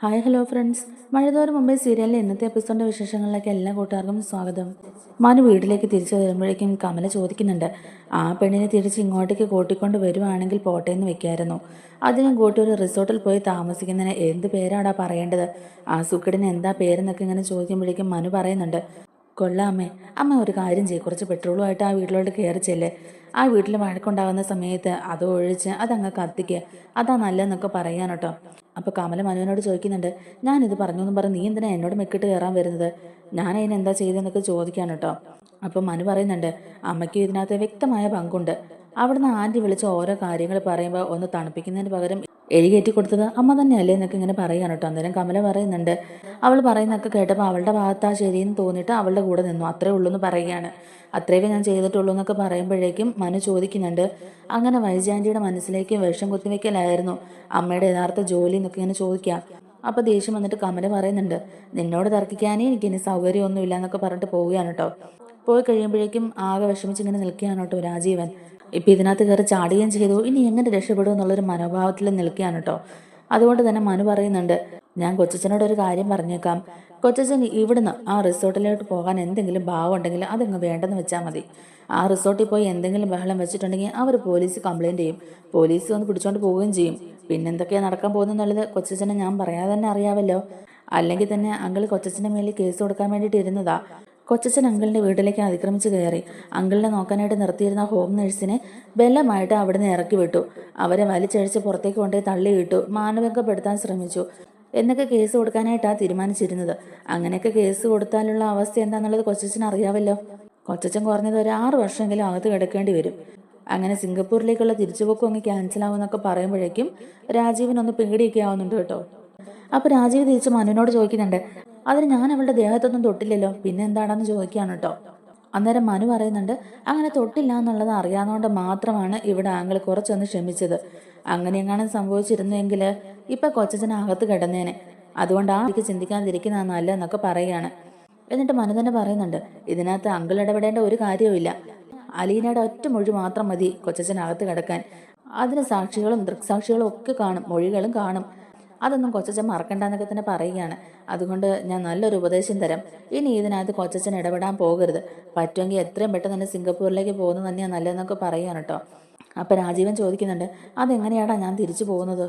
Hi hello friends. മഴതോറും മുമ്പേ സീരിയലിലെ ഇന്നത്തെ എപ്പിസോഡിന്റെ വിശേഷങ്ങളിലേക്ക് എല്ലാ കൂട്ടുകാർക്കും സ്വാഗതം. മനു വീട്ടിലേക്ക് തിരിച്ചു വരുമ്പോഴേക്കും കമല ചോദിക്കുന്നുണ്ട്, ആ പെണ്ണിനെ തിരിച്ച് ഇങ്ങോട്ടേക്ക് കൂട്ടിക്കൊണ്ട് വരുവാണെങ്കിൽ പോട്ടെ എന്ന് വെക്കായിരുന്നു. അതിനും കൂട്ടി ഒരു റിസോർട്ടിൽ പോയി താമസിക്കുന്നതിന് എന്ത് പേരാടാ പറയേണ്ടത്? ആ സുക്കിടിന് എന്താ പേരെന്നൊക്കെ ഇങ്ങനെ ചോദിക്കുമ്പോഴേക്കും മനു പറയുന്നുണ്ട്, കൊള്ളാമേ, അമ്മ ഒരു കാര്യം ചെയ്യും, കുറച്ച് പെട്രോളുമായിട്ട് ആ വീട്ടിലോട്ട് കയറി ചെല്ലേ. ആ വീട്ടിൽ വഴക്കുണ്ടാകുന്ന സമയത്ത് അത് ഒഴിച്ച് അതങ്ങ് കത്തിക്കുക, അതാ നല്ലതെന്നൊക്കെ പറയാൻ കേട്ടോ. അപ്പോൾ കമല മനുവിനോട് ചോദിക്കുന്നുണ്ട്, ഞാനിത് പറഞ്ഞു എന്നും പറഞ്ഞ് നീ എന്തിനാ എന്നോട് മെക്കിട്ട് കയറാൻ വരുന്നത്? ഞാൻ അതിന് എന്താ ചെയ്തതെന്നൊക്കെ ചോദിക്കാൻ കേട്ടോ. അപ്പം മനു പറയുന്നുണ്ട്, അമ്മയ്ക്ക് ഇതിനകത്ത് വ്യക്തമായ പങ്കുണ്ട്. അവിടുന്ന് ആൻറ്റി വിളിച്ച് ഓരോ കാര്യങ്ങൾ പറയുമ്പോൾ ഒന്ന് തണുപ്പിക്കുന്നതിന് പകരം എഴുകേറ്റി കൊടുത്തത് അമ്മ തന്നെയല്ലേ എന്നൊക്കെ ഇങ്ങനെ പറയാൻ കേട്ടോ. അന്നേരം കമല പറയുന്നുണ്ട്, അവൾ പറയുന്നതൊക്കെ കേട്ടപ്പോൾ അവളുടെ ഭാഗത്താ ശരിയെന്ന് തോന്നിയിട്ട് അവളുടെ കൂടെ നിന്നു, അത്രേ ഉള്ളൂ എന്ന് പറയുകയാണ്. അത്രയൊക്കെ ഞാൻ ചെയ്തിട്ടുള്ളൂ എന്നൊക്കെ പറയുമ്പോഴേക്കും മനു ചോദിക്കുന്നുണ്ട്, അങ്ങനെ വൈജാൻറ്റിയുടെ മനസ്സിലേക്ക് വിഷം കുത്തിവെക്കലായിരുന്നു അമ്മയുടെ യഥാർത്ഥ ജോലി എന്നൊക്കെ ഇങ്ങനെ ചോദിക്കാം. അപ്പോൾ ദേഷ്യം വന്നിട്ട് കമല പറയുന്നുണ്ട്, നിന്നോട് തർക്കിക്കാനേ എനിക്കിനി സൗകര്യമൊന്നുമില്ല എന്നൊക്കെ പറഞ്ഞിട്ട് പോവുകയാണ് കേട്ടോ. പോയി കഴിയുമ്പോഴേക്കും ആകെ വിഷമിച്ച് ഇങ്ങനെ നിൽക്കുകയാണ് കേട്ടോ രാജീവൻ. ഇപ്പം ഇതിനകത്ത് കയറി ചാടുകയും ചെയ്തു, ഇനി എങ്ങനെ രക്ഷപ്പെടും എന്നുള്ളൊരു മനോഭാവത്തിൽ നിൽക്കുകയാണ് കേട്ടോ. അതുകൊണ്ട് തന്നെ മനു പറയുന്നുണ്ട്, ഞാൻ കൊച്ചച്ഛനോട് ഒരു കാര്യം പറഞ്ഞേക്കാം. കൊച്ചച്ഛൻ ഇവിടുന്ന് ആ റിസോർട്ടിലോട്ട് പോകാൻ എന്തെങ്കിലും ഭാവം ഉണ്ടെങ്കിൽ അതങ്ങ് വേണ്ടെന്ന് വെച്ചാൽ മതി. ആ റിസോർട്ടിൽ പോയി എന്തെങ്കിലും ബഹളം വെച്ചിട്ടുണ്ടെങ്കിൽ അവർ പോലീസ് കംപ്ലൈൻറ്റ് ചെയ്യും, പോലീസ് വന്ന് പിടിച്ചോണ്ട് പോവുകയും ചെയ്യും. പിന്നെന്തൊക്കെയാണ് നടക്കാൻ പോകുന്നതെന്നുള്ളത് കൊച്ചച്ഛനെ ഞാൻ പറയാതെ തന്നെ അറിയാമല്ലോ. അല്ലെങ്കിൽ തന്നെ അങ്കിൾ കൊച്ചച്ഛൻ്റെ മേലിൽ കേസ് കൊടുക്കാൻ വേണ്ടിയിട്ട് ഇരുന്നതാ. കൊച്ചച്ഛൻ അങ്കിളിൻ്റെ വീട്ടിലേക്ക് അതിക്രമിച്ച് കയറി അങ്കിളിനെ നോക്കാനായിട്ട് നിർത്തിയിരുന്ന ഹോം നഴ്സിനെ ബലമായിട്ട് അവിടുന്ന് ഇറക്കി വിട്ടു, അവരെ വലിച്ചഴിച്ച് പുറത്തേക്ക് കൊണ്ടുപോയി തള്ളിയിട്ടു, മാനഭംഗപ്പെടുത്താൻ ശ്രമിച്ചു എന്നൊക്കെ കേസ് കൊടുക്കാനായിട്ടാണ് തീരുമാനിച്ചിരുന്നത്. അങ്ങനെയൊക്കെ കേസ് കൊടുത്താലുള്ള അവസ്ഥ എന്താണെന്നുള്ളത് കൊച്ചച്ഛൻ അറിയാമല്ലോ. കൊച്ചച്ഛൻ കുറഞ്ഞത് ഒരു 6 വർഷമെങ്കിലും അകത്ത് കിടക്കേണ്ടി വരും. അങ്ങനെ സിംഗപ്പൂരിലേക്കുള്ള തിരിച്ചുപോക്കും അങ്ങ് ക്യാൻസൽ ആവുമെന്നൊക്കെ പറയുമ്പോഴേക്കും രാജീവിനൊന്ന് പേടിയൊക്കെ ആവുന്നുണ്ട് കേട്ടോ. അപ്പോൾ രാജീവ് തിരിച്ച് മനുവിനോട് ചോദിക്കുന്നുണ്ട്, അതിന് ഞാൻ അവളുടെ ദേഹത്തൊന്നും തൊട്ടില്ലല്ലോ, പിന്നെ എന്താണെന്ന് ചോദിക്കുകയാണ് കേട്ടോ. അന്നേരം മനു പറയുന്നുണ്ട്, അങ്ങനെ തൊട്ടില്ല എന്നുള്ളത് അറിയാവുന്നതുകൊണ്ട് മാത്രമാണ് ഇവിടെ ആങ്ങൾ കുറച്ചൊന്ന് ക്ഷമിച്ചത്. അങ്ങനെ എങ്ങാനും സംഭവിച്ചിരുന്നെങ്കിൽ ഇപ്പം കൊച്ചച്ഛൻ അകത്ത് കിടന്നേനെ. അതുകൊണ്ട് ആ എനിക്ക് ചിന്തിക്കാതിരിക്കുന്നതാണ് നല്ലതെന്നൊക്കെ പറയുകയാണ്. എന്നിട്ട് മനു തന്നെ പറയുന്നുണ്ട്, ഇതിനകത്ത് അങ്കിൾ ഇടപെടേണ്ട ഒരു കാര്യവുമില്ല. അലീനയുടെ ഒറ്റ മൊഴി മാത്രം മതി കൊച്ചച്ഛനകത്ത് കിടക്കാൻ. അതിന് സാക്ഷികളും ദൃക്സാക്ഷികളും ഒക്കെ കാണും, മൊഴികളും കാണും. അതൊന്നും കൊച്ചച്ഛൻ മറക്കണ്ടെന്നൊക്കെ തന്നെ പറയുകയാണ്. അതുകൊണ്ട് ഞാൻ നല്ലൊരു ഉപദേശം തരാം, ഇനി ഇതിനകത്ത് കൊച്ചച്ഛൻ ഇടപെടാൻ പോകരുത്. പറ്റുമെങ്കിൽ എത്രയും പെട്ടെന്ന് തന്നെ സിംഗപ്പൂരിലേക്ക് പോകുന്നത് തന്നെയാണ് നല്ലതെന്നൊക്കെ പറയുകയാണ് കേട്ടോ. അപ്പം രാജീവൻ ചോദിക്കുന്നുണ്ട്, അതെങ്ങനെയാടാ ഞാൻ തിരിച്ചു പോകുന്നത്?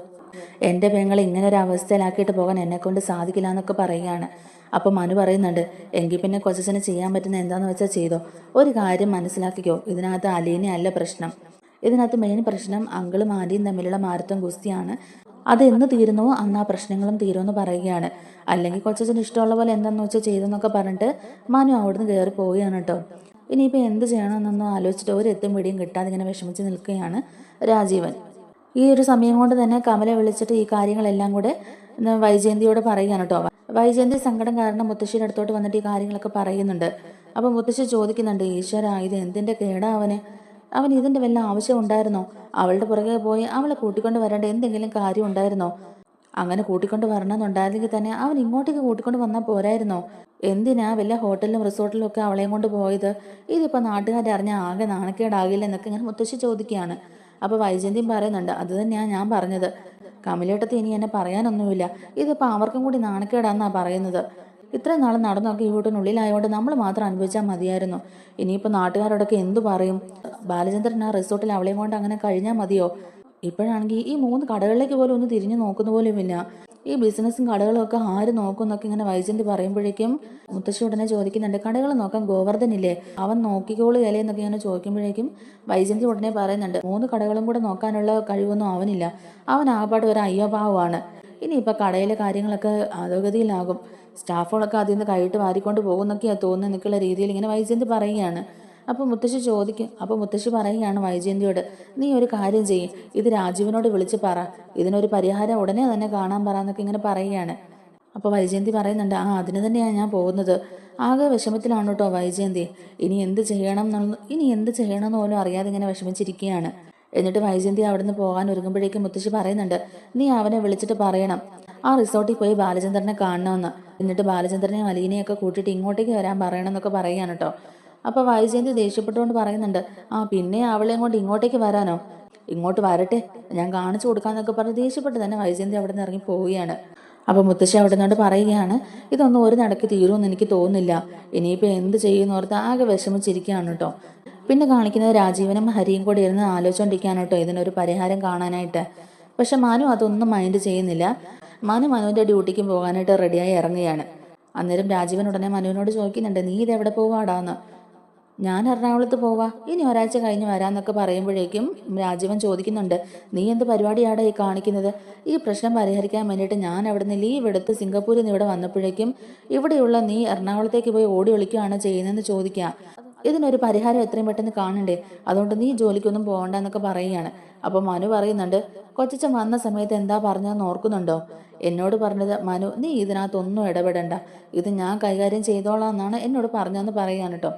എൻ്റെ പെങ്ങളെ ഇങ്ങനെ ഒരു അവസ്ഥയിലാക്കിയിട്ട് പോകാൻ എന്നെക്കൊണ്ട് സാധിക്കില്ല എന്നൊക്കെ പറയുകയാണ്. അപ്പം മനു പറയുന്നുണ്ട്, എങ്കിൽ പിന്നെ കൊച്ചച്ഛന് ചെയ്യാൻ പറ്റുന്ന എന്താണെന്ന് വെച്ചാൽ ചെയ്തോ. ഒരു കാര്യം മനസ്സിലാക്കിക്കോ, ഇതിനകത്ത് അലീനയല്ല പ്രശ്നം. ഇതിനകത്ത് മെയിൻ പ്രശ്നം അങ്കിളും ആൻറ്റിയും തമ്മിലുള്ള മാരത്തോൺ ഗുസ്തിയാണ്. അത് എന്ന് തീരുന്നുവോ അന്ന് ആ പ്രശ്നങ്ങളും തീരുമെന്ന് പറയുകയാണ്. അല്ലെങ്കിൽ കൊച്ചച്ഛന് ഇഷ്ടമുള്ള പോലെ എന്താണെന്ന് വെച്ചാൽ ചെയ്തെന്നൊക്കെ പറഞ്ഞിട്ട് മനു അവിടുന്ന് കയറി പോവുകയാണ് കേട്ടോ. ഇനിയിപ്പോൾ എന്ത് ചെയ്യണമെന്നൊന്നും ആലോചിച്ചിട്ട് ഒരു എത്തും പിടിയും കിട്ടാതെ ഇങ്ങനെ വിഷമിച്ച് നിൽക്കുകയാണ് രാജീവൻ. ഈ ഒരു സമയം കൊണ്ട് തന്നെ കമലെ വിളിച്ചിട്ട് ഈ കാര്യങ്ങളെല്ലാം കൂടെ വൈജയന്തിയോട് പറയുകയാണ് കേട്ടോ. വൈജയന്തി സങ്കടം കാരണം മുത്തശ്ശിയുടെ അടുത്തോട്ട് വന്നിട്ട് ഈ കാര്യങ്ങളൊക്കെ പറയുന്നുണ്ട്. അപ്പം മുത്തശ്ശി ചോദിക്കുന്നുണ്ട്, ഈശ്വര, ഇത് എന്തിൻ്റെ കേടാ അവൻ ഇതിൻ്റെ വല്ല ആവശ്യം ഉണ്ടായിരുന്നോ? അവളുടെ പുറകെ പോയി അവളെ കൂട്ടിക്കൊണ്ട് വരേണ്ട എന്തെങ്കിലും കാര്യം ഉണ്ടായിരുന്നോ? അങ്ങനെ കൂട്ടിക്കൊണ്ട് വരണമെന്നുണ്ടായിരുന്നെങ്കിൽ തന്നെ അവൻ ഇങ്ങോട്ടേക്ക് കൂട്ടിക്കൊണ്ട് വന്നാൽ പോരായിരുന്നോ? എന്തിനാ വല്ല ഹോട്ടലിലും റിസോർട്ടിലും ഒക്കെ അവളെയും കൊണ്ട് പോയത്? ഇതിപ്പോൾ നാട്ടുകാരറിഞ്ഞാൽ ആകെ നാണക്കേടാകില്ല എന്നൊക്കെ ഇങ്ങനെ മുത്തശ്ശി ചോദിക്കുകയാണ്. അപ്പോൾ വൈജയന്തിയും പറയുന്നുണ്ട്, അത് തന്നെയാണ് ഞാൻ പറഞ്ഞത്, കമലേട്ടത്തി ഇനി എന്നെ പറയാനൊന്നുമില്ല, ഇതിപ്പോൾ അവർക്കും കൂടി നാണക്കേടാന്നാണ് പറയുന്നത്. ഇത്രയും നാൾ നടന്നൊക്കെ ഈ വീട്ടിനുള്ളിലായതുകൊണ്ട് നമ്മൾ മാത്രം അനുഭവിച്ചാൽ മതിയായിരുന്നു. ഇനിയിപ്പോൾ നാട്ടുകാരോടൊക്കെ എന്തു പറയും? ബാലചന്ദ്രൻ ആ റിസോർട്ടിൽ അവളെയും കൊണ്ട് അങ്ങനെ കഴിഞ്ഞാൽ മതിയോ? ഇപ്പോഴാണെങ്കിൽ ഈ 3 കടകളിലേക്ക് പോലും ഒന്ന് തിരിഞ്ഞു നോക്കുന്ന പോലുമില്ല. ഈ ബിസിനസ്സും കടകളും ഒക്കെ ആര് നോക്കും എന്നൊക്കെ ഇങ്ങനെ വൈജയന്തി പറയുമ്പോഴേക്കും മുത്തശ്ശി ഉടനെ ചോദിക്കുന്നുണ്ട്, കടകൾ നോക്കാൻ ഗോവർദ്ധനില്ലേ, അവൻ നോക്കിക്കോളുകയല്ലേ എന്നൊക്കെ ഇങ്ങനെ ചോദിക്കുമ്പോഴേക്കും വൈജയന്തി ഉടനെ പറയുന്നുണ്ട്, 3 കടകളും കൂടെ നോക്കാനുള്ള കഴിവൊന്നും അവനില്ല, അവൻ ആപാട് ഒരു അയ്യോഭാവമാണ്. ഇനിയിപ്പോൾ കടയിലെ കാര്യങ്ങളൊക്കെ അധോഗതിയിലാകും, സ്റ്റാഫുകളൊക്കെ അതിൽ നിന്ന് കൈയിട്ട് വാരിക്കൊണ്ട് പോകുന്നൊക്കെയാണ് തോന്നുന്നത് എന്നൊക്കെയുള്ള രീതിയിൽ ഇങ്ങനെ വൈജയന്തി പറയുകയാണ്. അപ്പോൾ മുത്തശ്ശി ചോദിക്കും. അപ്പോൾ മുത്തശ്ശി പറയുകയാണ് വൈജയന്തിയോട്, നീ ഒരു കാര്യം ചെയ്യും, ഇത് രാജീവിനോട് വിളിച്ച് പറ, ഇതിനൊരു പരിഹാരം ഉടനെ തന്നെ കാണാൻ പറ എന്നൊക്കെ ഇങ്ങനെ പറയുകയാണ്. അപ്പോൾ വൈജയന്തി പറയുന്നുണ്ട്, അതിന് തന്നെയാണ് ഞാൻ പോകുന്നത്. ആകെ വിഷമത്തിലാണ് കേട്ടോ വൈജയന്തി. ഇനി എന്ത് ചെയ്യണം എന്ന് പോലും അറിയാതെ ഇങ്ങനെ വിഷമിച്ചിരിക്കുകയാണ്. എന്നിട്ട് വൈജയന്തി അവിടുന്ന് പോകാൻ ഒരുങ്ങുമ്പോഴേക്കും മുത്തശ്ശി പറയുന്നുണ്ട്, നീ അവനെ വിളിച്ചിട്ട് പറയണം ആ റിസോർട്ടിൽ പോയി ബാലചന്ദ്രനെ കാണണമെന്ന്. എന്നിട്ട് ബാലചന്ദ്രനെയും അലീനയൊക്കെ കൂട്ടിയിട്ട് ഇങ്ങോട്ടേക്ക് വരാൻ പറയണം എന്നൊക്കെ പറയുകയാണ് കേട്ടോ. അപ്പോൾ വൈജയന്തി ദേഷ്യപ്പെട്ടുകൊണ്ട് പറയുന്നുണ്ട്, പിന്നെ അവളെയും കൊണ്ട് ഇങ്ങോട്ടേക്ക് വരാനോ? ഇങ്ങോട്ട് വരട്ടെ, ഞാൻ കാണിച്ചു കൊടുക്കാന്നൊക്കെ പറഞ്ഞ് ദേഷ്യപ്പെട്ട് തന്നെ വൈജയന്തി അവിടെ നിന്ന് ഇറങ്ങി പോവുകയാണ്. അപ്പോൾ മുത്തശ്ശി അവിടെ നിന്നോട് പറയുകയാണ്, ഇതൊന്നും ഒരു നടക്ക് തീരുമെന്ന് എനിക്ക് തോന്നുന്നില്ല, ഇനിയിപ്പോൾ എന്ത് ചെയ്യുന്നോർത്ത് ആകെ വിഷമിച്ചിരിക്കുകയാണ് കേട്ടോ. പിന്നെ കാണിക്കുന്നത് രാജീവനും ഹരിയും കൂടി ഇരുന്ന് ആലോചിച്ചുകൊണ്ടിരിക്കുകയാണ് കേട്ടോ ഇതിനൊരു പരിഹാരം കാണാനായിട്ട്. പക്ഷെ മനു അതൊന്നും മൈൻഡ് ചെയ്യുന്നില്ല. മനുവിൻ്റെ ഡ്യൂട്ടിക്ക് പോകാനായിട്ട് റെഡിയായി ഇറങ്ങുകയാണ്. അന്നേരം രാജീവൻ ഉടനെ മനുവിനോട് ചോദിക്കുന്നുണ്ട്, നീ ഇതെവിടെ പോവാടാന്ന്. ഞാൻ എറണാകുളത്ത് പോവാ, ഇനി ഒരാഴ്ച കഴിഞ്ഞ് വരാമെന്നൊക്കെ പറയുമ്പോഴേക്കും രാജീവൻ ചോദിക്കുന്നുണ്ട്, നീ എന്ത് പരിപാടിയാടാ ഈ കാണിക്കുന്നത്? ഈ പ്രശ്നം പരിഹരിക്കാൻ വേണ്ടിയിട്ട് ഞാൻ അവിടുന്ന് ലീവ് എടുത്ത് സിംഗപ്പൂരിൽ നിന്ന് ഇവിടെ വന്നപ്പോഴേക്കും ഇവിടെയുള്ള നീ എറണാകുളത്തേക്ക് പോയി ഓടി ഒളിക്കുകയാണ് ചെയ്യുന്നതെന്ന് ചോദിക്കുക. ഇതിനൊരു പരിഹാരം എത്രയും പെട്ടെന്ന് കാണണ്ടേ, അതുകൊണ്ട് നീ ജോലിക്കൊന്നും പോകണ്ടെന്നൊക്കെ പറയുകയാണ്. അപ്പോൾ മനു പറയുന്നുണ്ട്, കൊച്ചച്ഛൻ വന്ന സമയത്ത് എന്താ പറഞ്ഞതെന്ന് ഓർക്കുന്നുണ്ടോ? എന്നോട് പറഞ്ഞത്, മനു നീ ഇതിനകത്തൊന്നും ഇടപെടണ്ട, ഇത് ഞാൻ കൈകാര്യം ചെയ്തോളാം എന്നാണ് എന്നോട് പറഞ്ഞതെന്ന് പറയുകയാണ് കേട്ടോ.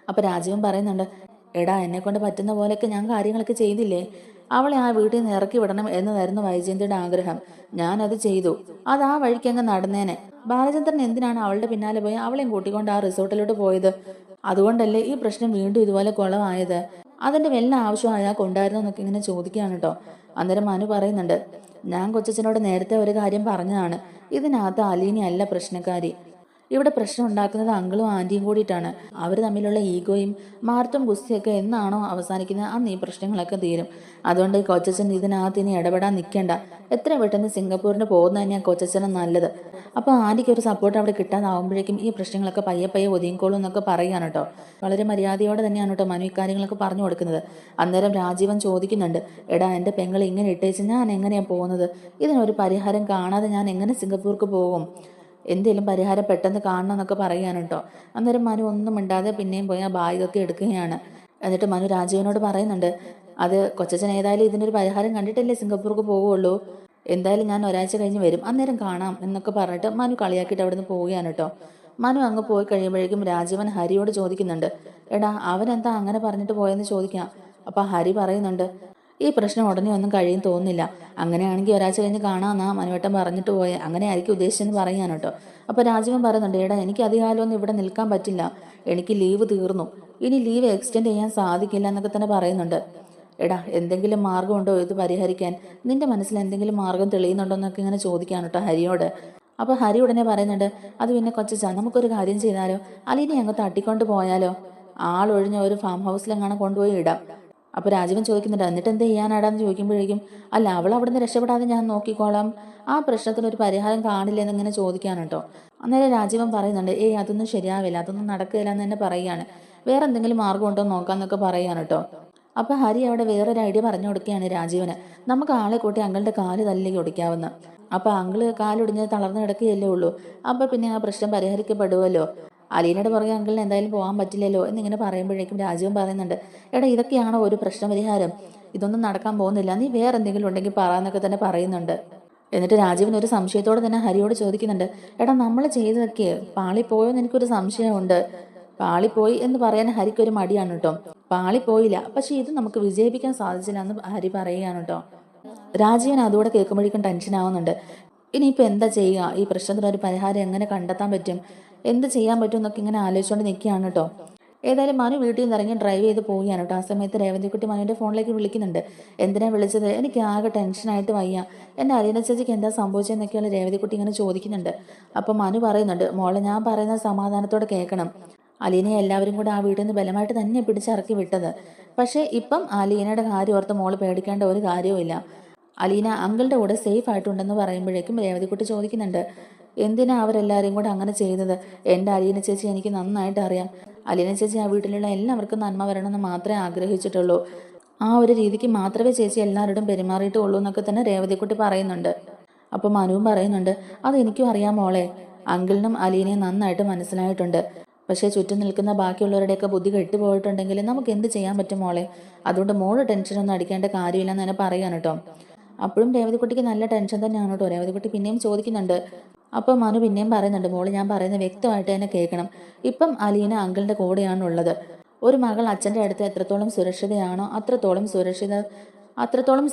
അപ്പോൾ രാജീവൻ പറയുന്നുണ്ട്, എടാ എന്നെക്കൊണ്ട് പറ്റുന്ന പോലെയൊക്കെ ഞാൻ കാര്യങ്ങളൊക്കെ ചെയ്തില്ലേ, അവളെ ആ വീട്ടിൽ നിന്ന് ഇറക്കി വിടണം എന്നതായിരുന്നു വൈജയന്തിയുടെ ആഗ്രഹം. ഞാനത് ചെയ്തു, അത് ആ വഴിക്കങ്ങ് നടന്നേനെ. ബാലചന്ദ്രൻ എന്തിനാണ് അവളുടെ പിന്നാലെ പോയി അവളെയും കൂട്ടിക്കൊണ്ട് ആ റിസോർട്ടിലോട്ട് പോയത്? അതുകൊണ്ടല്ലേ ഈ പ്രശ്നം വീണ്ടും ഇതുപോലെ കുളമായത്? അതിൻ്റെ വല്ല ആവശ്യം അയാൾക്ക് ഉണ്ടായിരുന്നു എന്നൊക്കെ ഇങ്ങനെ ചോദിക്കുകയാണ് കേട്ടോ. അന്നേരം മനു പറയുന്നുണ്ട്, ഞാൻ കൊച്ചച്ഛനോട് നേരത്തെ ഒരു കാര്യം പറഞ്ഞതാണ്, ഇതിനകത്ത് അലീന അല്ല പ്രശ്നക്കാരി, ഇവിടെ പ്രശ്നം ഉണ്ടാക്കുന്നത് അങ്കിളും ആൻറ്റിയും കൂടിയിട്ടാണ്. അവർ തമ്മിലുള്ള ഈഗോയും മാർത്തും ഗുസ്തിയൊക്കെ എന്നാണോ അവസാനിക്കുന്നത് അന്ന് ഈ പ്രശ്നങ്ങളൊക്കെ തീരും. അതുകൊണ്ട് കൊച്ചച്ഛൻ ഇതിനകത്ത് ഇനി ഇടപെടാൻ നിൽക്കേണ്ട, എത്ര പെട്ടെന്ന് സിംഗപ്പൂരിന് പോകുന്നത് തന്നെയാണ് കൊച്ചച്ഛന് നല്ലത്. അപ്പോൾ ആൻറ്റിക്ക് ഒരു സപ്പോർട്ട് അവിടെ കിട്ടാതാവുമ്പോഴേക്കും ഈ പ്രശ്നങ്ങളൊക്കെ പയ്യെ പയ്യെ ഒതുങ്ങിക്കോളും എന്നൊക്കെ പറയുകയാണ് കേട്ടോ. വളരെ മര്യാദയോടെ തന്നെയാണ് കേട്ടോ മനു ഇക്കാര്യങ്ങളൊക്കെ പറഞ്ഞു കൊടുക്കുന്നത്. അന്നേരം രാജീവൻ ചോദിക്കുന്നുണ്ട്, എടാ എൻ്റെ പെങ്ങൾ ഇങ്ങനെ ഇട്ടേച്ച് ഞാൻ എങ്ങനെയാണ് പോകുന്നത്? ഇതിനൊരു പരിഹാരം കാണാതെ ഞാൻ എങ്ങനെ സിംഗപ്പൂർക്ക് പോകും? എന്തെങ്കിലും പരിഹാരം പെട്ടെന്ന് കാണണം എന്നൊക്കെ പറയാൻ കേട്ടോ. അന്നേരം മനു ഒന്നും മിണ്ടാതെ പിന്നെയും പോയി ആ ബാഗൊക്കെ എടുക്കുകയാണ്. എന്നിട്ട് മനു രാജീവനോട് പറയുന്നുണ്ട്, അത് കൊച്ചച്ഛൻ ഏതായാലും ഇതിനൊരു പരിഹാരം കണ്ടിട്ടല്ലേ സിംഗപ്പൂർക്ക് പോവുള്ളൂ, എന്തായാലും ഞാൻ ഒരാഴ്ച കഴിഞ്ഞ് വരും, അന്നേരം കാണാം എന്നൊക്കെ പറഞ്ഞിട്ട് മനു കളിയാക്കിയിട്ട് അവിടെ നിന്ന് പോവുകയാണ് കേട്ടോ. മനു അങ്ങ് പോയി കഴിയുമ്പോഴേക്കും രാജീവൻ ഹരിയോട് ചോദിക്കുന്നുണ്ട്, എടാ അവനെന്താ അങ്ങനെ പറഞ്ഞിട്ട് പോയെന്ന് ചോദിക്കാം. അപ്പം ഹരി പറയുന്നുണ്ട്, ഈ പ്രശ്നം ഉടനെ ഒന്നും കഴിയും തോന്നുന്നില്ല, അങ്ങനെയാണെങ്കിൽ ഒരാഴ്ച കഴിഞ്ഞ് കാണാമെന്നാ മനുവേട്ടൻ പറഞ്ഞിട്ട് പോയെ, അങ്ങനെ ആയിരിക്കും ഉദ്ദേശിച്ചെന്ന് പറയാൻ കേട്ടോ. അപ്പോൾ രാജീവൻ പറയുന്നുണ്ട്, എടാ എനിക്ക് അധികകാലമൊന്നും ഇവിടെ നിൽക്കാൻ പറ്റില്ല, എനിക്ക് ലീവ് തീർന്നു, ഇനി ലീവ് എക്സ്റ്റെൻഡ് ചെയ്യാൻ സാധിക്കില്ല എന്നൊക്കെ തന്നെ പറയുന്നുണ്ട്. എടാ എന്തെങ്കിലും മാർഗമുണ്ടോ ഇത് പരിഹരിക്കാൻ? നിന്റെ മനസ്സിൽ എന്തെങ്കിലും മാർഗം തെളിയുന്നുണ്ടോ എന്നൊക്കെ ഇങ്ങനെ ചോദിക്കാൻ കേട്ടോ ഹരിയോട്. അപ്പോൾ ഹരി ഉടനെ പറയുന്നുണ്ട്, അത് പിന്നെ കൊച്ചച്ചാ നമുക്കൊരു കാര്യം ചെയ്താലോ, അലീനെ അങ്ങ് തട്ടിക്കൊണ്ട് പോയാലോ, ആളൊഴിഞ്ഞ ഒരു ഫാം ഹൗസിലെങ്ങാനും കൊണ്ടുപോയി ഇടാം. അപ്പോൾ രാജീവൻ ചോദിക്കുന്നുണ്ട്, എന്നിട്ട് എന്ത് ചെയ്യാനാടാന്ന് ചോദിക്കുമ്പോഴേക്കും, അല്ല അവൾ അവിടെ നിന്ന് രക്ഷപ്പെടാതെ ഞാൻ നോക്കിക്കോളാം, ആ പ്രശ്നത്തിനൊരു പരിഹാരം കാണില്ല എന്നിങ്ങനെ ചോദിക്കാൻ കേട്ടോ. അന്നേരം രാജീവൻ പറയുന്നുണ്ട്, ഏയ് അതൊന്നും ശരിയാവില്ല, അതൊന്നും നടക്കില്ല എന്ന് തന്നെ പറയുകയാണ്, വേറെ എന്തെങ്കിലും മാർഗം ഉണ്ടോ നോക്കാമെന്നൊക്കെ പറയുകയാണ് കേട്ടോ. അപ്പോൾ ഹരി അവിടെ വേറൊരു ഐഡിയ പറഞ്ഞു കൊടുക്കുകയാണ് രാജീവന്, നമുക്ക് ആളെ കൂട്ടി അങ്കിളുടെ കാല് തല്ലിലേക്ക് ഒടിക്കാവുന്ന. അപ്പോൾ അങ്കിള് കാലൊടിഞ്ഞ് തളർന്നു കിടക്കുകയല്ലേ ഉള്ളൂ, അപ്പോൾ പിന്നെ ആ പ്രശ്നം പരിഹരിക്കപ്പെടുമല്ലോ, അലീനയുടെ പുറകെ അങ്കിളിന് എന്തായാലും പോകാൻ പറ്റില്ലല്ലോ എന്നിങ്ങനെ പറയുമ്പോഴേക്കും രാജീവൻ പറയുന്നുണ്ട്, എടാ ഇതൊക്കെയാണോ ഒരു പ്രശ്നപരിഹാരം? ഇതൊന്നും നടക്കാൻ പോകുന്നില്ല, നീ വേറെ എന്തെങ്കിലും ഉണ്ടെങ്കിൽ പറയാന്നൊക്കെ തന്നെ പറയുന്നുണ്ട്. എന്നിട്ട് രാജീവൻ ഒരു സംശയത്തോടെ തന്നെ ഹരിയോട് ചോദിക്കുന്നുണ്ട്, എടാ നമ്മൾ ചെയ്തതൊക്കെ പാളിപ്പോയോന്ന് എനിക്കൊരു സംശയമുണ്ട്. പാളിപ്പോയി എന്ന് പറയാൻ ഹരിക്കൊരു മടിയാണ് കേട്ടോ. പാളിപ്പോയില്ല, പക്ഷെ ഇത് നമുക്ക് വിജയിപ്പിക്കാൻ സാധിച്ചില്ല എന്ന് ഹരി പറയുകയാണ് കേട്ടോ. രാജീവൻ അതുകൂടെ കേൾക്കുമ്പോഴേക്കും ടെൻഷൻ ആവുന്നുണ്ട്. ഇനിയിപ്പോൾ എന്താ ചെയ്യുക, ഈ പ്രശ്നത്തിനൊരു പരിഹാരം എങ്ങനെ കണ്ടെത്താൻ പറ്റും, എന്ത് ചെയ്യാൻ പറ്റും എന്നൊക്കെ ഇങ്ങനെ ആലോചിച്ചുകൊണ്ട് നിൽക്കുകയാണ് കേട്ടോ. ഏതായാലും മനു വീട്ടിൽ നിന്ന് ഇറങ്ങി ഡ്രൈവ് ചെയ്ത് പോവുകയാണ് കേട്ടോ. ആ സമയത്ത് രേവതിക്കുട്ടി മനുവിൻ്റെ ഫോണിലേക്ക് വിളിക്കുന്നുണ്ട്. എന്തിനാ വിളിച്ചത്, എനിക്ക് ആകെ ടെൻഷനായിട്ട് വയ്യ, എൻ്റെ അലീന ചേച്ചിക്ക് എന്താ സംഭവിച്ചതെന്നൊക്കെയാണ് രേവതിക്കുട്ടി ഇങ്ങനെ ചോദിക്കുന്നുണ്ട്. അപ്പം മനു പറയുന്നുണ്ട്, മോളെ ഞാൻ പറയുന്നത് സമാധാനത്തോടെ കേൾക്കണം, അലീനയെ എല്ലാവരും കൂടെ ആ വീട്ടിൽ നിന്ന് ബലമായിട്ട് തന്നെ പിടിച്ചിറക്കി വിട്ടത്. പക്ഷേ ഇപ്പം അലീനയുടെ കാര്യം ഓർത്ത് മോള് പേടിക്കേണ്ട ഒരു കാര്യവുമില്ല, അലീന അങ്കിളുടെ കൂടെ സേഫ് ആയിട്ടുണ്ടെന്ന് പറയുമ്പോഴേക്കും രേവതിക്കുട്ടി ചോദിക്കുന്നുണ്ട്, എന്തിനാ അവരെല്ലാവരും കൂടെ അങ്ങനെ ചെയ്തത്? എൻ്റെ അലീന ചേച്ചി എനിക്ക് നന്നായിട്ട് അറിയാം, അലീന ചേച്ചി ആ വീട്ടിലുള്ള എല്ലാവർക്കും നന്മ വരണമെന്ന് മാത്രമേ ആഗ്രഹിച്ചിട്ടുള്ളൂ, ആ ഒരു രീതിക്ക് മാത്രമേ ചേച്ചി എല്ലാവരോടും പെരുമാറിയിട്ടുള്ളൂ എന്നൊക്കെ തന്നെ രേവതിക്കുട്ടി പറയുന്നുണ്ട്. അപ്പോൾ മനുവും പറയുന്നുണ്ട്, അതെനിക്കും അറിയാം മോളെ, അങ്കിളിനും അലീനയും നന്നായിട്ട് മനസ്സിലായിട്ടുണ്ട്, പക്ഷേ ചുറ്റും നിൽക്കുന്ന ബാക്കിയുള്ളവരുടെയൊക്കെ ബുദ്ധി കെട്ടുപോയിട്ടുണ്ടെങ്കിൽ നമുക്ക് എന്ത് ചെയ്യാൻ പറ്റും മോളെ, അതുകൊണ്ട് മോള് ടെൻഷനൊന്നും അടിക്കേണ്ട കാര്യമില്ലെന്ന് തന്നെ പറയാൻ കേട്ടോ. അപ്പോഴും രേവതിക്കുട്ടിക്ക് നല്ല ടെൻഷൻ തന്നെയാണ് കേട്ടോ. രേവതിക്കുട്ടി പിന്നെയും ചോദിക്കുന്നുണ്ട്. അപ്പോൾ മനു പിന്നെയും പറയുന്നുണ്ട്, മോള് ഞാൻ പറയുന്നത് വ്യക്തമായിട്ട് തന്നെ കേൾക്കണം, ഇപ്പം അലീന അങ്കിളിൻ്റെ കൂടെയാണുള്ളത്, ഒരു മകൾ അച്ഛൻ്റെ അടുത്ത് എത്രത്തോളം സുരക്ഷിതയാണോ അത്രത്തോളം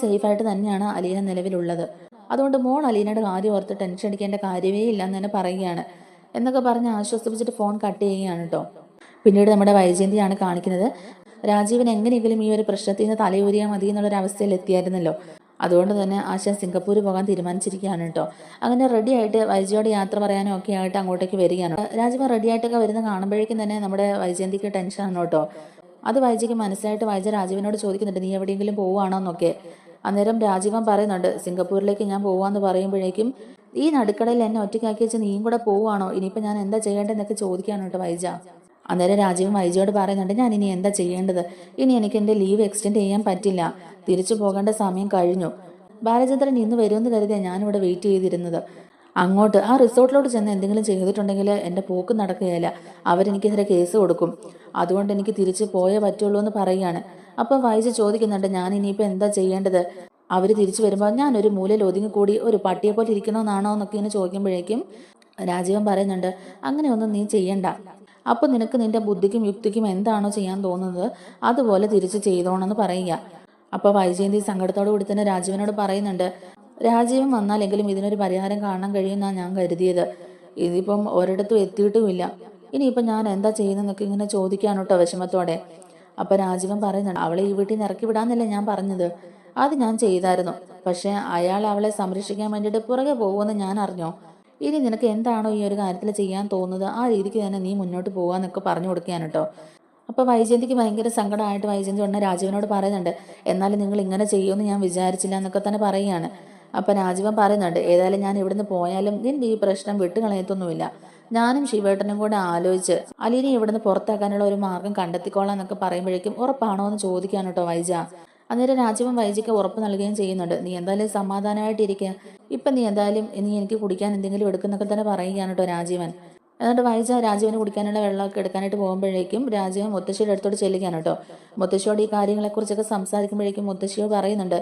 സേഫായിട്ട് തന്നെയാണ് അലീന നിലവിലുള്ളത്, അതുകൊണ്ട് മോൾ അലീനയുടെ കാര്യം ഓർത്ത് ടെൻഷൻ അടിക്കേണ്ട കാര്യമേ ഇല്ലെന്ന് തന്നെ പറയുകയാണ് എന്നൊക്കെ പറഞ്ഞ് ആശ്വസിപ്പിച്ചിട്ട് ഫോൺ കട്ട് ചെയ്യുകയാണ് കേട്ടോ. പിന്നീട് നമ്മുടെ വൈജയന്തിയാണ് കാണിക്കുന്നത്. രാജീവൻ എങ്ങനെയെങ്കിലും ഈ ഒരു പ്രശ്നത്തിൽ നിന്ന് തലയൂരിയാൽ മതി എന്നുള്ളൊരവസ്ഥയിൽ എത്തിയായിരുന്നല്ലോ. അതുകൊണ്ട് തന്നെ ആശാൻ സിംഗപ്പൂർ പോകാൻ തീരുമാനിച്ചിരിക്കുകയാണ് കേട്ടോ. അങ്ങനെ റെഡി ആയിട്ട് വൈജയോട് യാത്ര പറയാനും ഒക്കെ ആയിട്ട് അങ്ങോട്ടേക്ക് വരികയാണ്. രാജീവൻ റെഡി ആയിട്ടൊക്കെ വരുന്ന കാണുമ്പോഴേക്കും തന്നെ നമ്മുടെ വൈജയന്തിക്ക് ടെൻഷനാണ് കേട്ടോ. അത് വൈജയ്ക്ക് മനസ്സിലായിട്ട് വൈജ രാജീവനോട് ചോദിക്കുന്നുണ്ട്, നീ എവിടെയെങ്കിലും പോവുകയാണോ എന്നൊക്കെ. അന്നേരം രാജീവൻ പറയുന്നുണ്ട്, സിംഗപ്പൂരിലേക്ക് ഞാൻ പോവാന്ന് പറയുമ്പോഴേക്കും ഈ നടുക്കടയിൽ എന്നെ ഒറ്റയ്ക്കാക്കി വെച്ച് നീയും കൂടെ പോവുകയാണോ, ഇനിയിപ്പോൾ ഞാൻ എന്താ ചെയ്യേണ്ടതെന്നൊക്കെ ചോദിക്കാണ് കേട്ടോ വൈജ. അന്നേരം രാജീവൻ വൈജയോട് പറയുന്നുണ്ട്, ഞാൻ ഇനി എന്താ ചെയ്യേണ്ടത്, ഇനി എനിക്ക് എൻ്റെ ലീവ് എക്സ്റ്റെൻഡ് ചെയ്യാൻ പറ്റില്ല, തിരിച്ചു പോകേണ്ട സമയം കഴിഞ്ഞു. ബാലചന്ദ്രൻ ഇന്ന് വരുമെന്ന് കരുതിയാണ് ഞാനിവിടെ വെയിറ്റ് ചെയ്തിരുന്നത്. അങ്ങോട്ട് ആ റിസോർട്ടിലോട്ട് ചെന്ന് എന്തെങ്കിലും ചെയ്തിട്ടുണ്ടെങ്കിൽ എൻ്റെ പോക്ക് നടക്കുകയില്ല, അവരെനിക്കെതിരെ കേസ് കൊടുക്കും. അതുകൊണ്ട് എനിക്ക് തിരിച്ച് പോയേ പറ്റുള്ളൂ എന്ന് പറയുകയാണ്. അപ്പം വൈജ ചോദിക്കുന്നുണ്ട്, ഞാൻ ഇനിയിപ്പോൾ എന്താ ചെയ്യേണ്ടത്, അവർ തിരിച്ചു വരുമ്പോൾ ഞാനൊരു മൂലയിൽ ഒതുങ്ങി കൂടി ഒരു പട്ടിയെ പോലെ ഇരിക്കണമെന്നാണോ എന്നൊക്കെ ഇങ്ങനെ ചോദിക്കുമ്പോഴേക്കും രാജീവൻ പറയുന്നുണ്ട്, അങ്ങനെയൊന്നും നീ ചെയ്യണ്ട. അപ്പം നിനക്ക് നിന്റെ ബുദ്ധിക്കും യുക്തിക്കും എന്താണോ ചെയ്യാൻ തോന്നുന്നത് അതുപോലെ തിരിച്ച് ചെയ്തോണമെന്ന് പറയുക. അപ്പോൾ വൈജയന്തി സങ്കടത്തോടു കൂടി തന്നെ രാജീവനോട് പറയുന്നുണ്ട്, രാജീവൻ വന്നാലെങ്കിലും ഇതിനൊരു പരിഹാരം കാണാൻ കഴിയുമെന്നാണ് ഞാൻ കരുതിയത്. ഇതിപ്പം ഒരിടത്തും എത്തിയിട്ടുമില്ല. ഇനിയിപ്പം ഞാൻ എന്താ ചെയ്യുന്നതെന്നൊക്കെ ഇങ്ങനെ ചോദിക്കാനോ കേട്ടോ വിഷമത്തോടെ. അപ്പം രാജീവൻ പറയുന്നുണ്ട്, അവളെ ഈ വീട്ടിൽ നിന്ന് ഇറക്കി വിടാന്നല്ലേ ഞാൻ പറഞ്ഞത്, അത് ഞാൻ ചെയ്തായിരുന്നു. പക്ഷേ അയാൾ അവളെ സംരക്ഷിക്കാൻ വേണ്ടിയിട്ട് പുറകെ പോകുമെന്ന് ഞാൻ അറിഞ്ഞോ. ഇനി നിനക്ക് എന്താണോ ഈ ഒരു കാര്യത്തിൽ ചെയ്യാൻ തോന്നുന്നത് ആ രീതിക്ക് തന്നെ നീ മുന്നോട്ട് പോകാന്നൊക്കെ പറഞ്ഞു കൊടുക്കുകയാണ് കേട്ടോ. അപ്പോൾ വൈജയന്തിക്ക് ഭയങ്കര സങ്കടമായിട്ട് വൈജയന്തി ഉടനെ രാജീവനോട് പറയുന്നുണ്ട്, എന്നാലും നിങ്ങൾ ഇങ്ങനെ ചെയ്യുമെന്ന് ഞാൻ വിചാരിച്ചില്ല എന്നൊക്കെ തന്നെ പറയുകയാണ്. അപ്പം രാജീവൻ പറയുന്നുണ്ട്, ഏതായാലും ഞാൻ ഇവിടുന്ന് പോയാലും നിന്റെ ഈ പ്രശ്നം വിട്ടുകളയത്തൊന്നുമില്ല. ഞാനും ശിവേട്ടനും കൂടെ ആലോചിച്ച് അലീനെ ഇവിടുന്ന് പുറത്താക്കാനുള്ള ഒരു മാർഗം കണ്ടെത്തിക്കോളാം എന്നൊക്കെ പറയുമ്പോഴേക്കും ഉറപ്പാണോ എന്ന് ചോദിക്കാൻ കേട്ടോ വൈജ. അന്നേരം രാജീവൻ വൈജയ്ക്ക് ഉറപ്പ് നൽകുകയും ചെയ്യുന്നുണ്ട്, നീ എന്തായാലും സമാധാനമായിട്ടിരിക്കുക, ഇപ്പം നീ എന്തായാലും നീ എനിക്ക് കുടിക്കാൻ എന്തെങ്കിലും എടുക്കുന്നൊക്കെ തന്നെ പറയുകയാണ് കേട്ടോ രാജീവൻ. എന്നിട്ട് വൈജ രാജീവന് കുടിക്കാനുള്ള വെള്ളമൊക്കെ എടുക്കാനായിട്ട് പോകുമ്പോഴേക്കും രാജീവൻ മുത്തശ്ശിയുടെ അടുത്തോട് ചെല്ലുകയാണ് കേട്ടോ. മുത്തശ്ശിയോട് ഈ കാര്യങ്ങളെക്കുറിച്ചൊക്കെ സംസാരിക്കുമ്പോഴേക്കും മുത്തശ്ശിയോട് പറയുന്നുണ്ട്,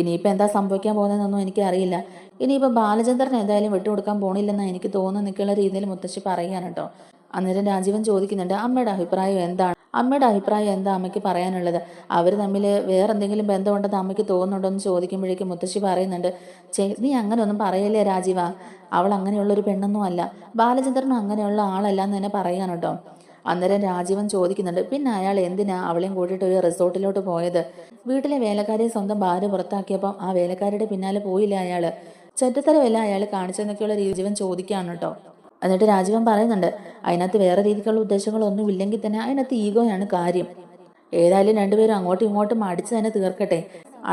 ഇനിയിപ്പോൾ എന്താ സംഭവിക്കാൻ പോകുന്നതെന്നൊന്നും എനിക്കറിയില്ല, ഇനിയിപ്പോൾ ബാലചന്ദ്രൻ എന്തായാലും വിട്ടുകൊടുക്കാൻ പോണില്ലെന്നാണ് എനിക്ക് തോന്നുന്നൊക്കെയുള്ള രീതിയിൽ മുത്തശ്ശി പറയുകയാണ് കേട്ടോ. അന്നേരം രാജീവൻ ചോദിക്കുന്നുണ്ട്, അമ്മയുടെ അഭിപ്രായം എന്താണ്, അമ്മയുടെ അഭിപ്രായം എന്താ അമ്മയ്ക്ക് പറയാനുള്ളത്, അവർ തമ്മിൽ വേറെ എന്തെങ്കിലും ബന്ധമുണ്ടെന്ന് അമ്മയ്ക്ക് തോന്നുന്നുണ്ടോ എന്ന് ചോദിക്കുമ്പോഴേക്കും മുത്തശ്ശി പറയുന്നുണ്ട്, നീ അങ്ങനെയൊന്നും പറയല്ലേ രാജീവ, അവൾ അങ്ങനെയുള്ളൊരു പെണ്ണൊന്നും അല്ല, ബാലചന്ദ്രനും അങ്ങനെയുള്ള ആളല്ല എന്ന് തന്നെ പറയാൻ കേട്ടോ. അന്നേരം രാജീവൻ ചോദിക്കുന്നുണ്ട്, പിന്നെ അയാൾ എന്തിനാ അവളെയും കൂട്ടിയിട്ട് ഒരു റിസോർട്ടിലോട്ട് പോയത്, വീട്ടിലെ വേലക്കാരിയെ സ്വന്തം ഭാര്യ പുറത്താക്കിയപ്പം ആ വേലക്കാരുടെ പിന്നാലെ പോയില്ല അയാൾ, ചെറ്റത്തരമല്ല അയാൾ കാണിച്ചെന്നൊക്കെയുള്ള രാജീവൻ ചോദിക്കുകയാണ് കേട്ടോ. എന്നിട്ട് രാജീവൻ പറയുന്നുണ്ട്, അതിനകത്ത് വേറെ രീതിക്കുള്ള ഉദ്ദേശങ്ങളൊന്നും ഇല്ലെങ്കിൽ തന്നെ അതിനകത്ത് ഈഗോയാണ് കാര്യം. ഏതായാലും രണ്ടുപേരും അങ്ങോട്ടും ഇങ്ങോട്ടും അടിച്ച് തന്നെ തീർക്കട്ടെ,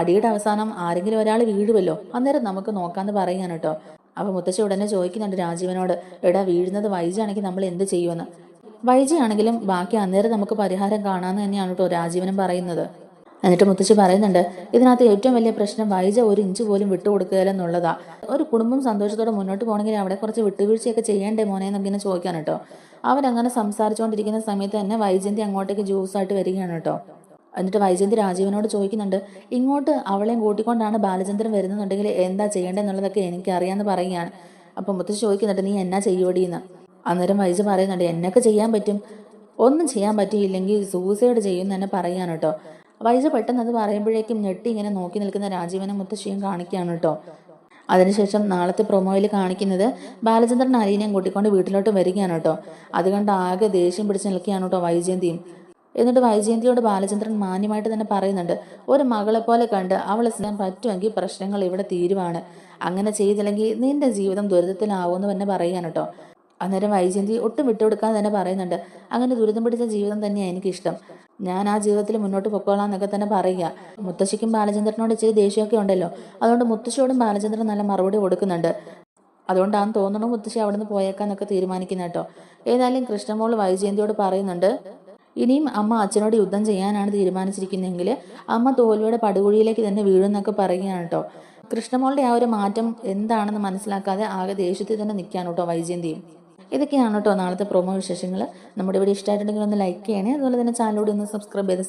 അടിയുടെ അവസാനം ആരെങ്കിലും ഒരാൾ വീഴുമല്ലോ, അന്നേരം നമുക്ക് നോക്കാമെന്ന് പറയാൻ കേട്ടോ. അപ്പോൾ മുത്തശ്ശി ഉടനെ ചോദിക്കുന്നുണ്ട് രാജീവനോട്, എടാ വീഴുന്നത് വൈജയാണെങ്കിൽ നമ്മൾ എന്ത് ചെയ്യുമെന്ന്. വൈജയാണെങ്കിലും ബാക്കി അന്നേരം നമുക്ക് പരിഹാരം കാണാമെന്ന് തന്നെയാണ് കേട്ടോ രാജീവനും പറയുന്നത്. എന്നിട്ട് മുത്തശ്ശി പറയുന്നുണ്ട്, ഇതിനകത്ത് ഏറ്റവും വലിയ പ്രശ്നം വൈജ ഒരു ഇഞ്ച് പോലും വിട്ടുകൊടുക്കുകയില്ലെന്നുള്ളതാ. ഒരു കുടുംബം സന്തോഷത്തോടെ മുന്നോട്ട് പോകണമെങ്കിൽ അവിടെ കുറച്ച് വിട്ടുവീഴ്ചയൊക്കെ ചെയ്യേണ്ടേ മോനെ എന്നൊക്കെ ഇങ്ങനെ ചോദിക്കാൻ കേട്ടോ. അവരങ്ങനെ സംസാരിച്ചുകൊണ്ടിരിക്കുന്ന സമയത്ത് തന്നെ വൈജയന്തി അങ്ങോട്ടേക്ക് ജ്യൂസായിട്ട് വരികയാണ് കേട്ടോ. എന്നിട്ട് വൈജയന്തി രാജീവനോട് ചോദിക്കുന്നുണ്ട്, ഇങ്ങോട്ട് അവളെയും കൂട്ടിക്കൊണ്ടാണ് ബാലചന്ദ്രൻ വരുന്നുണ്ടെങ്കിൽ എന്താ ചെയ്യേണ്ടതെന്നുള്ളതൊക്കെ എനിക്കറിയാമെന്ന് പറയുകയാണ്. അപ്പം മുത്തശ്ശി ചോദിക്കുന്നുണ്ട്, നീ എന്നാ ചെയ്യുവടിയെന്ന്. അന്നേരം വൈജ പറയുന്നുണ്ട്, എന്നൊക്കെ ചെയ്യാൻ പറ്റും, ഒന്നും ചെയ്യാൻ പറ്റിയില്ലെങ്കിൽ സൂസൈഡ് ചെയ്യുമെന്ന് തന്നെ പറയാൻ കേട്ടോ. വൈജ പെട്ടെന്ന് അത് പറയുമ്പോഴേക്കും ഞെട്ടി ഇങ്ങനെ നോക്കി നിൽക്കുന്ന രാജീവനും മുത്തശ്ശിയും കാണിക്കുകയാണ് കേട്ടോ. അതിനുശേഷം നാളത്തെ പ്രൊമോയിൽ കാണിക്കുന്നത് ബാലചന്ദ്രൻ അലീനയും കൂട്ടിക്കൊണ്ട് വീട്ടിലോട്ട് വരികയാണ് കേട്ടോ. അത് കണ്ട് ആകെ ദേഷ്യം പിടിച്ച് നിൽക്കുകയാണ് കേട്ടോ വൈജയന്തിയും. എന്നിട്ട് വൈജയന്തിയോട് ബാലചന്ദ്രൻ മാന്യമായിട്ട് തന്നെ പറയുന്നുണ്ട്, ഒരു മകളെ പോലെ കണ്ട് അവളെ സ്നേഹം പറ്റുമെങ്കിൽ പ്രശ്നങ്ങൾ ഇവിടെ തീരുവാണ്, അങ്ങനെ ചെയ്തില്ലെങ്കിൽ നിന്റെ ജീവിതം ദുരിതത്തിലാവുമെന്ന് തന്നെ പറയാൻ കേട്ടോ. അന്നേരം വൈജയന്തി ഒട്ടും വിട്ടുകൊടുക്കാതെ തന്നെ പറയുന്നുണ്ട്, അങ്ങനെ ദുരിതം പിടിച്ച ജീവിതം തന്നെയാണ് എനിക്കിഷ്ടം, ഞാൻ ആ ജീവിതത്തിൽ മുന്നോട്ട് പൊക്കോളാം എന്നൊക്കെ തന്നെ പറയുക. മുത്തശ്ശിക്കും ബാലചന്ദ്രനോട് ഇച്ചിരി ദേഷ്യമൊക്കെ ഉണ്ടല്ലോ, അതുകൊണ്ട് മുത്തശ്ശിയോടും ബാലചന്ദ്രൻ നല്ല മറുപടി കൊടുക്കുന്നുണ്ട്. അതുകൊണ്ടാണ് തോന്നുന്നു മുത്തശ്ശി അവിടുന്ന് പോയേക്കാന്നൊക്കെ തീരുമാനിക്കുന്നത് കേട്ടോ. ഏതായാലും കൃഷ്ണമോൾ വൈജയന്തിയോട് പറയുന്നുണ്ട്, ഇനിയും അമ്മ അച്ഛനോട് യുദ്ധം ചെയ്യാനാണ് തീരുമാനിച്ചിരിക്കുന്നതെങ്കിൽ അമ്മ തോൽവിയുടെ പടുകുഴിയിലേക്ക് തന്നെ വീഴുന്നൊക്കെ പറയുകയാണ് കേട്ടോ. കൃഷ്ണമോളുടെ ആ ഒരു മാറ്റം എന്താണെന്ന് മനസ്സിലാക്കാതെ ആകെ ദേഷ്യത്തിൽ തന്നെ നിൽക്കുകയാണ് കേട്ടോ വൈജയന്തിയും. ഇതൊക്കെയാണ് കേട്ടോ നാളത്തെ പ്രൊമോ വിശേഷങ്ങൾ. നമ്മുടെ ഇവിടെ ഇഷ്ടമായിട്ടുണ്ടെങ്കിൽ ഒന്ന് ലൈക്ക് ചെയ്യണേ, അതുപോലെ തന്നെ ചാനലിലൂടെ ഒന്ന് സബ്സ്ക്രൈബ് ചെയ്ത്